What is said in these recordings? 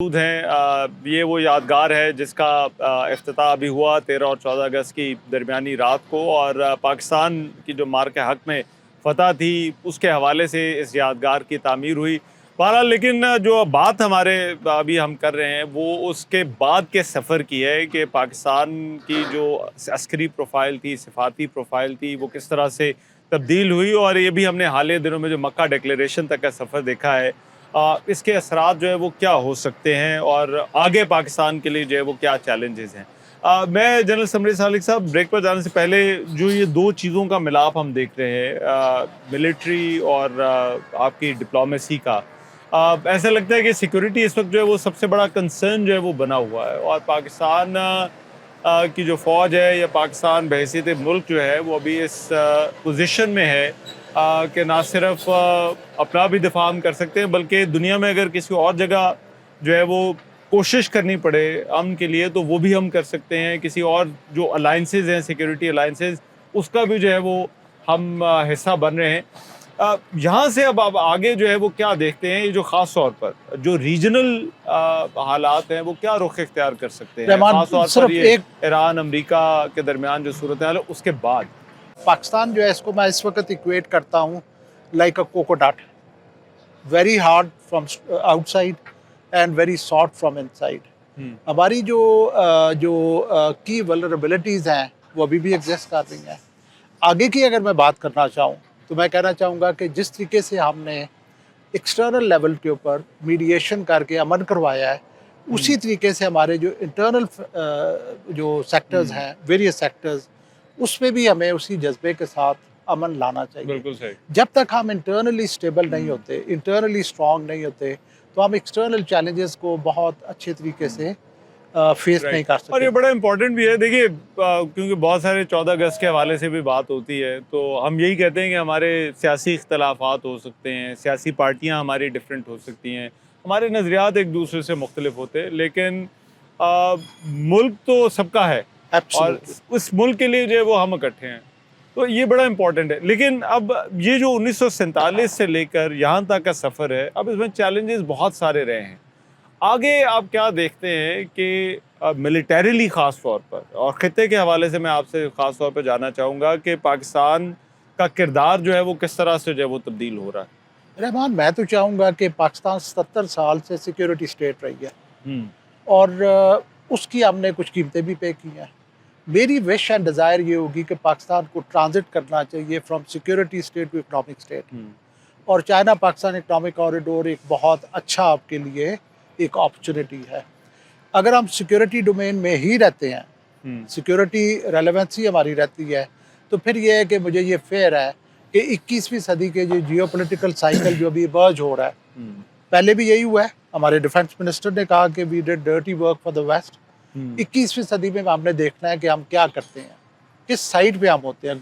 मौजूद हैं। ये वो यादगार है जिसका इफ्तिताह अभी हुआ 13 और 14 अगस्त की दरमियानी रात को, और पाकिस्तान की जो मार्के हक में फ़तह थी उसके हवाले से इस यादगार की तामीर हुई। बहरहाल लेकिन जो बात हमारे अभी हम कर रहे हैं वो उसके बाद के सफ़र की है कि पाकिस्तान की जो अस्करी प्रोफ़ाइल थी, सिफाती प्रोफ़ाइल थी, वो किस तरह से तब्दील हुई। और ये भी हमने हालिया दिनों में जो मक्का डिक्लेरेशन तक का सफ़र देखा है, इसके असरात जो है वो क्या हो सकते हैं और आगे पाकिस्तान के लिए जो है वो क्या चैलेंजेस हैं। मैं जनरल समरी सालिक साहब, ब्रेक पर जाने से पहले जो ये दो चीज़ों का मिलाप हम देख रहे हैं, मिलिट्री और आपकी डिप्लोमेसी का, ऐसा लगता है कि सिक्योरिटी इस वक्त जो है वो सबसे बड़ा कंसर्न जो है वो बना हुआ है। और पाकिस्तान की जो फ़ौज है या पाकिस्तान बहैसियत मुल्क जो है वो अभी इस पोजीशन में है कि ना सिर्फ अपना भी दिफा हम कर सकते हैं, बल्कि दुनिया में अगर किसी और जगह जो है वो कोशिश करनी पड़े अमन के लिए तो वो भी हम कर सकते हैं। किसी और जो अलाइंसेज हैं, सिक्योरिटी अलाइंसेज, उसका भी जो है वो हम हिस्सा बन रहे हैं। यहाँ से अब आगे जो है वो क्या देखते हैं, ये जो ख़ास तौर पर जो रीजनल हालात हैं वो क्या रुख इख्तियार कर सकते हैं, रहमान, ख़ास तौर पर सिर्फ ये एक ईरान अमेरिका के दरमियान जो सूरत हाल है उसके बाद। पाकिस्तान जो है इसको मैं इस वक्त इक्वेट करता हूँ like a coconut, very hard from outside and very soft from inside. हमारी जो की वल्नरेबिलिटीज़ हैं वो अभी भी एग्जिस्ट कर रही हैं। आगे की अगर मैं बात करना चाहूँ तो मैं कहना चाहूँगा कि जिस तरीके से हमने एक्सटर्नल लेवल के ऊपर मीडिएशन करके अमन करवाया है, उसी तरीके से हमारे जो इंटरनल जो सेक्टर्स हैं, वेरियस सेक्टर्स, उसमें भी हमें उसी जज्बे के साथ अमन लाना चाहिए। बिल्कुल सही। जब तक हम इंटरनली स्टेबल नहीं होते, इंटरनली स्ट्रॉन्ग नहीं होते, तो हम एक्सटर्नल चैलेंजेस को बहुत अच्छे तरीके से फेस नहीं राइट। कर और ये सकेंगे। बड़ा इम्पोर्टेंट भी है, देखिए, क्योंकि बहुत सारे 14 अगस्त के हवाले से भी बात होती है, तो हम यही कहते हैं कि हमारे सियासी इख्तलाफात हो सकते हैं, सियासी पार्टियां हमारी डिफरेंट हो सकती हैं, हमारे नज़रियात एक दूसरे से मुख्तलिफ होते हैं, लेकिन मुल्क तो सबका है और एब्सोल्युटली। उस मुल्क के लिए जो है वो हम इकट्ठे हैं। तो ये बड़ा इम्पोर्टेंट है। लेकिन अब ये जो 1947 से लेकर यहाँ तक का सफ़र है, अब इसमें चैलेंजेस बहुत सारे रहे हैं। आगे आप क्या देखते हैं कि मिलिटरीली ख़ास तौर पर, और ख़ित्ते के हवाले से मैं आपसे ख़ास तौर पर जानना चाहूँगा कि पाकिस्तान का किरदार जो है वो किस तरह से जो है वो तब्दील हो रहा है? रहमान, मैं तो चाहूँगा कि पाकिस्तान 77 साल से सिक्योरिटी स्टेट रही है हुँ, और उसकी हमने कुछ कीमतें भी पे की हैं। मेरी विश एंड डिज़ायर ये होगी कि पाकिस्तान को ट्रांजिट करना चाहिए from security state to economic state. हुँ, और चाइना पाकिस्तान इकोनॉमिक कॉरिडोर एक बहुत अच्छा आपके लिए एक अपॉर्चुनिटी है। अगर हम सिक्योरिटी डोमेन में ही रहते हैं, हुँ, सिक्योरिटी रेलेवेंसी हमारी रहती है, तो फिर ये है कि मुझे ये फेयर है कि 21वीं सदी के जो जियोपॉलिटिकल साइकिल जो अभी इमर्ज हो रहा है, हुँ, पहले भी यही हुआ है। हमारे डिफेंस मिनिस्टर ने कहा कि we did dirty work for the West. हुँ, 21वीं सदी में हमने देखना है कि हम क्या करते हैं, किस साइड पे हम होते हैं,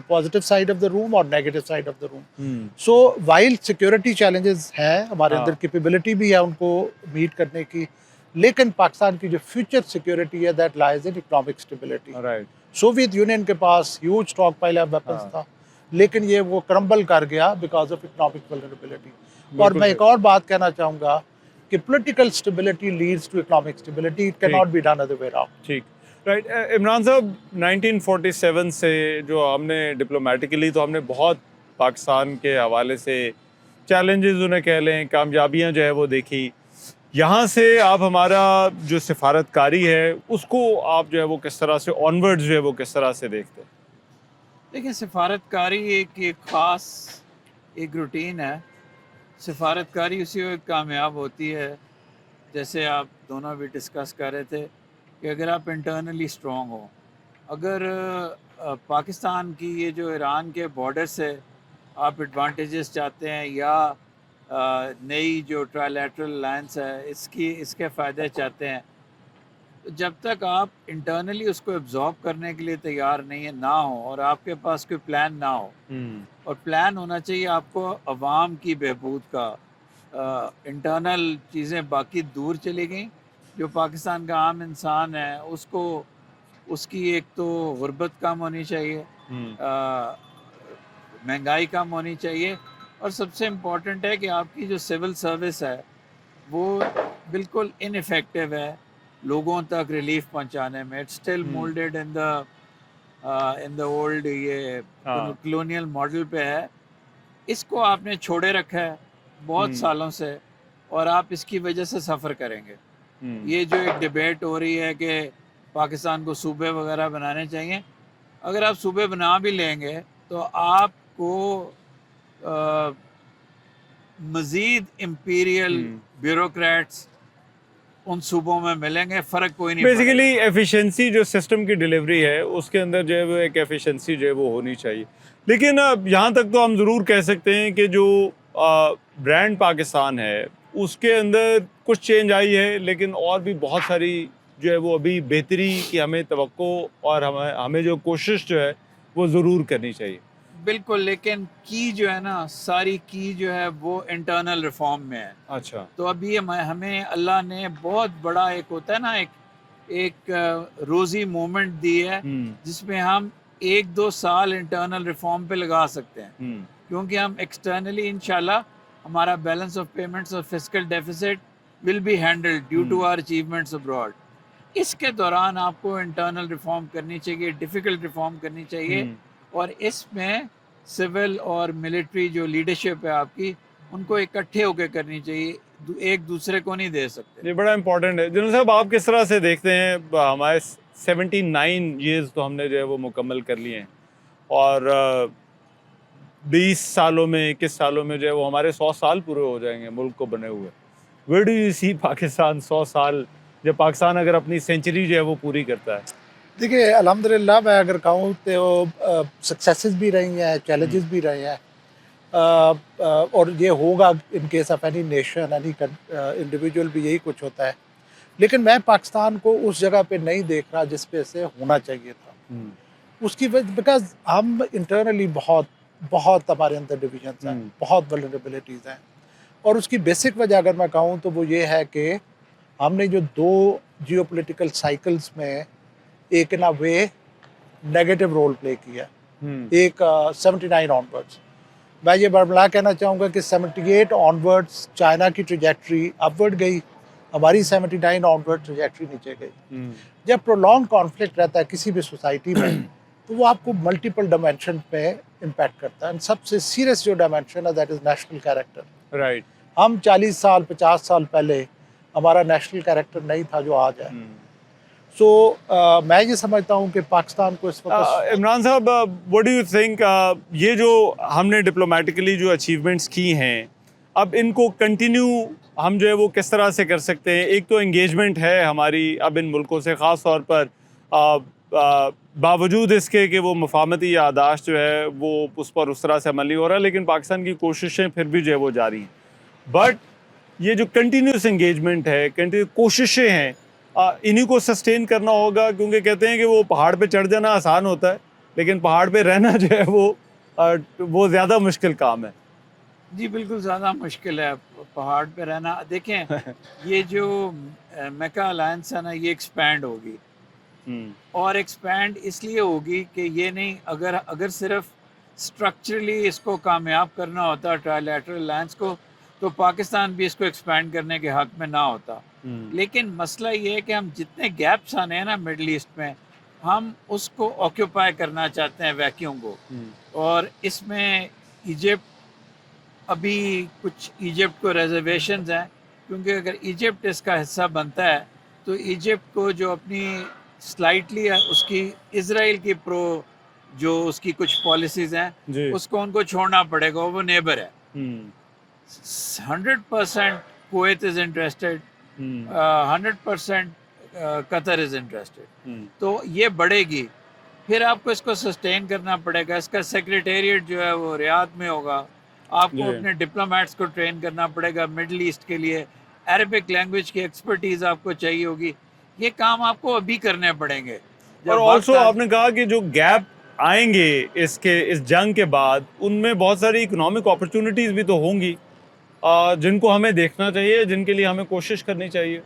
positive side of the room और negative side of the room. हुँ, सो वाइल सिक्योरिटी चैलेंजेस हैं, हमारे अंदर हाँ, कैपेबिलिटी भी है उनको मीट करने की, लेकिन पाकिस्तान की जो फ्यूचर सिक्योरिटी है that lies in economic stability. Right, Soviet Union के पास huge stockpile of weapons हाँ, था, लेकिन ये वो क्रम्बल कर गया बिकॉज ऑफ इकोनॉमिक वल्नरेबिलिटी। और बिल्कुल मैं सही। एक और बात कहना चाहूँगा कि political stability leads to economic stability, it can ठीक, not be done other way around. ठीक। राइट। इमरान साहब, 1947 से जो हमने डिप्लोमेटिकली तो हमने बहुत पाकिस्तान के हवाले से चैलेंजेस उन्हें कह लें, कामयाबियाँ जो है वो देखी। यहाँ से आप हमारा जो सिफारतकारी है उसको आप जो है वो किस तरह से ऑनवर्ड्स जो है वो किस तरह से देखते हैं? देखिए, सिफारतकारी एक एक ख़ास एक रूटीन है। सिफारतकारी उसी वक्त कामयाब होती है, जैसे आप दोनों भी डिस्कस कर रहे थे, कि अगर आप इंटरनली स्ट्रॉन्ग हो। अगर पाकिस्तान की ये जो ईरान के बॉर्डर से आप एडवांटेजेस चाहते हैं, या नई जो ट्रायलैटरल अलायंस है इसकी इसके फ़ायदे चाहते हैं, तो जब तक आप इंटरनली उसको एब्जॉर्ब करने के लिए तैयार नहीं है ना हो, और आपके पास कोई प्लान ना हो, हुँ, और प्लान होना चाहिए आपको अवाम की बहबूद का। इंटरनल चीज़ें बाकी दूर चली गई। जो पाकिस्तान का आम इंसान है उसको उसकी एक तो गुर्बत कम होनी चाहिए, हुँ, महंगाई कम होनी चाहिए, और सबसे इम्पोर्टेंट है कि आपकी जो सिविल सर्विस है वो बिल्कुल इनफेक्टिव है लोगों तक रिलीफ पहुंचाने में. It's still moulded in the old ये हाँ कॉलोनियल मॉडल पे है. इसको आपने छोड़े रखा है बहुत सालों से और आप इसकी वजह से सफ़र करेंगे. ये जो एक डिबेट हो रही है कि पाकिस्तान को सूबे वगैरह बनाने चाहिए, अगर आप सूबे बना भी लेंगे तो आपको मज़ीद इम्पीरियल ब्यूरोक्रेट्स उन सूबों में मिलेंगे, फ़र्क कोई नहीं बेसिकली पड़ेगा. एफिशिएंसी जो सिस्टम की डिलीवरी है उसके अंदर जो है वो एक एफिशिएंसी जो है वो होनी चाहिए. लेकिन यहाँ तक तो हम ज़रूर कह सकते हैं कि जो ब्रांड पाकिस्तान है उसके अंदर कुछ चेंज आई है, लेकिन और भी बहुत सारी जो है वो अभी बेहतरी की हमें तवक्को और हमें जो कोशिश जो है वो ज़रूर करनी चाहिए. बिल्कुल, लेकिन की जो है ना, सारी की जो है वो इंटरनल रिफॉर्म में है. अच्छा. तो अभी हमें अल्लाह ने बहुत बड़ा एक होता है ना एक रोज़ी मोमेंट दी है जिसमें हम 1-2 साल इंटरनल रिफॉर्म पे लगा सकते हैं, क्योंकि हम एक्सटर्नली इंशाल्लाह हमारा बैलेंस ऑफ पेमेंट्स और fiscal deficit will be handled due to our achievements abroad. इसके दौरान आपको इंटरनल रिफॉर्म करनी चाहिए, डिफ़िकल्ट रिफॉर्म करनी चाहिए और इसमें सिविल और मिलिट्री जो लीडरशिप है आपकी, उनको इकट्ठे होकर करनी चाहिए, एक दूसरे को नहीं दे सकते. ये बड़ा इम्पोर्टेंट है. जनरल साहब, आप किस तरह से देखते हैं हमारे 79 ईयर्स तो हमने जो है वो मुकम्मल कर लिए हैं और 20 सालों में 21 सालों में जो है वो हमारे 100 साल पूरे हो जाएंगे मुल्क को बने हुए. Where do you see Pakistan 100 साल, जब पाकिस्तान अगर अपनी सेंचुरी जो है वो पूरी करता है? देखिए, अल्हम्दुलिल्लाह मैं अगर कहूँ तो सक्सेसेस भी रही हैं, चैलेंजेस भी रहे हैं, और ये होगा in case of any nation, any individual भी यही कुछ होता है. लेकिन मैं पाकिस्तान को उस जगह पे नहीं देख रहा जिस पे से होना चाहिए था. उसकी वजह बिकॉज हम इंटरनली बहुत बहुत हमारे अंदर डिविजन्स हैं, बहुत वल्नरेबिलिटीज़ हैं, और उसकी बेसिक वजह अगर मैं कहूँ तो वो ये है कि हमने जो 2 जियोपॉलिटिकल साइकिल्स में एक इन अ वे नेगेटिव रोल प्ले किया. एक 79 ऑनवर्ड्स, मैं ये बरमला कहना चाहूँगा कि 78 ऑनवर्ड्स चाइना की ट्रेजेक्ट्री अपवर्ड गई, हमारी 79 ऑनवर्ड ट्रेजेक्ट्री नीचे गई. जब प्रोलॉन्ग कॉन्फ्लिक्ट रहता है किसी भी सोसाइटी में तो वो आपको मल्टीपल डायमेंशन पे इम्पैक्ट करता है. सबसे सीरियस जो डायमेंशन है that is national character. Right. हम 40 साल 50 साल पहले हमारा नेशनल कैरेक्टर नहीं था जो आज है. सो मैं ये समझता हूँ कि पाकिस्तान को इस वक्त इमरान साहब, व्हाट डू यू थिंक, ये जो हमने डिप्लोमेटिकली जो अचीवमेंट्स की हैं, अब इनको कंटिन्यू हम जो है वो किस तरह से कर सकते हैं? एक तो एंगेजमेंट है हमारी अब इन मुल्कों से, ख़ास तौर पर बावजूद इसके कि वो मफाहमती यादाश्त जो है वो उस पर उस तरह से अमल नहीं हो रहा, लेकिन पाकिस्तान की कोशिशें फिर भी जो है वो जारी हैं. बट ये जो कंटिन्यूस एंगेजमेंट है, कंटिन्यू कोशिशें हैं, इन्हीं को सस्टेन करना होगा, क्योंकि कहते हैं कि वो पहाड़ पे चढ़ जाना आसान होता है, लेकिन पहाड़ पे रहना जो है वो ज़्यादा मुश्किल काम है. जी बिल्कुल, ज़्यादा मुश्किल है पहाड़ पे रहना. देखें, ये जो मेका अलायंस है ना, ये एक्सपैंड होगी और एक्सपैंड इसलिए होगी कि ये नहीं, अगर सिर्फ स्ट्रक्चरली इसको कामयाब करना होता ट्राइलैटरल अलायंस को, तो पाकिस्तान भी इसको एक्सपैंड करने के हक में ना होता. लेकिन मसला ये है कि हम जितने गैप्स आने हैं ना मिडल ईस्ट में, हम उसको ऑक्यूपाई करना चाहते हैं वैक्यूम को. और इसमें इजिप्ट, अभी कुछ इजिप्ट को रिजर्वेशंस हैं, क्योंकि अगर इजिप्ट इसका हिस्सा बनता है तो इजिप्ट को जो अपनी स्लाइटली उसकी इजराइल की जो उसकी कुछ पॉलिसीज़ हैं उसको उनको छोड़ना पड़ेगा. वो नेबर है. 100% Kuwait is interested, 100% Qatar is interested. तो ये बढ़ेगी, फिर आपको इसको सस्टेन करना पड़ेगा. इसका सेक्रेटेरिएट जो है वो रियाद में होगा. आपको अपने डिप्लोमेट्स को ट्रेन करना पड़ेगा मिडल ईस्ट के लिए. अरबिक लैंग्वेज की एक्सपर्टीज़ आपको चाहिए होगी. ये काम आपको अभी करने पड़ेंगे. और ऑल्सो आपने कहा कि जो गैप आएंगे इस जंग के बाद, उनमें बहुत सारी इकोनॉमिक अपॉर्चुनिटीज़ भी तो होंगी जिनको हमें देखना चाहिए, जिनके लिए हमें कोशिश करनी चाहिए.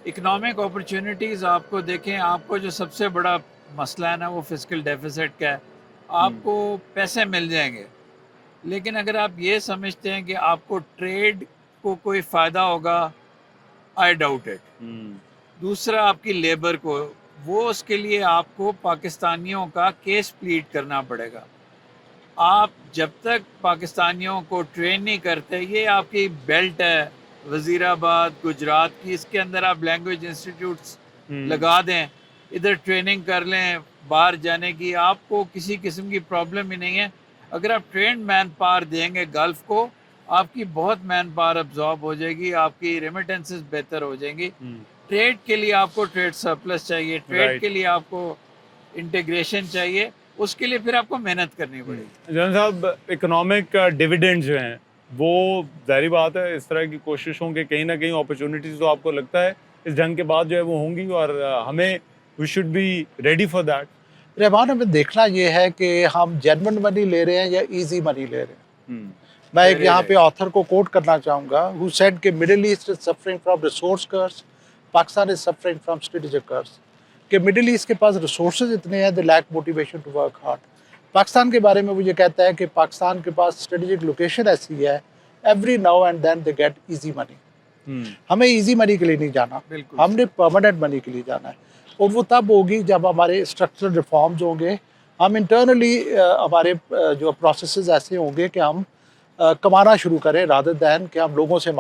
इकोनॉमिक अपॉर्चुनिटीज़ आपको देखें, आपको जो सबसे बड़ा मसला है ना वो फिस्कल डेफिसिट का है. आपको पैसे मिल जाएंगे, लेकिन अगर आप ये समझते हैं कि आपको ट्रेड को कोई फ़ायदा होगा आई डाउट इट। दूसरा आपकी लेबर को, वो उसके लिए आपको पाकिस्तानियों का केस प्लीड करना पड़ेगा। आप जब तक पाकिस्तानियों को ट्रेन नहीं करते, ये आपकी बेल्ट है वज़ीराबाद गुजरात की, इसके अंदर आप लैंग्वेज इंस्टीट्यूट्स लगा दें, इधर ट्रेनिंग कर लें, बाहर जाने की आपको किसी किस्म की प्रॉब्लम ही नहीं है। अगर आप ट्रेन मैन पावर देंगे गल्फ़ को, आपकी बहुत मैन पावर अब्जॉर्ब हो जाएगी, आपकी रेमिटेंसेस बेहतर हो जाएंगी। ट्रेड के लिए आपको ट्रेड सरप्लस चाहिए, ट्रेड के लिए आपको इंटीग्रेशन चाहिए, उसके लिए फिर आपको मेहनत करनी पड़ेगी। जनरल साहब, इकोनॉमिक डिविडेंड जो हैं वो ज़ाहिर बात है इस तरह की कोशिशों के कहीं ना कहीं अपॉर्चुनिटीज़ तो आपको लगता है इस जंग के बाद जो है वो होंगी, और हमें we should be ready for that. Rahman, हमें देखना ये है कि हम जेन्युइन मनी ले रहे हैं या इजी मनी ले रहे हैं। मैं एक यहाँ पे ऑथर को कोट करना चाहूँगा, हु सेड कि Middle East is suffering from resource curse, Pakistan is suffering from strategic curse. कि मिडिल ईस्ट के पास रिसोर्सेज इतने हैं, they lack motivation to work hard. Pakistan के बारे में वो ये कहता है कि पाकिस्तान के पास स्ट्रेटेजिक लोकेशन ऐसी है, every now and then they get easy money. हमें इजी मनी के लिए नहीं जाना, हमने परमानेंट मनी के लिए जाना है, और वो तब होगी जब हमारे स्ट्रक्चरल रिफॉर्म्स होंगे, हम इंटरनली हमारे जो प्रोसेसेस ऐसे होंगे कि हम कमाना शुरू करें रादर दैन कि हम लोगों से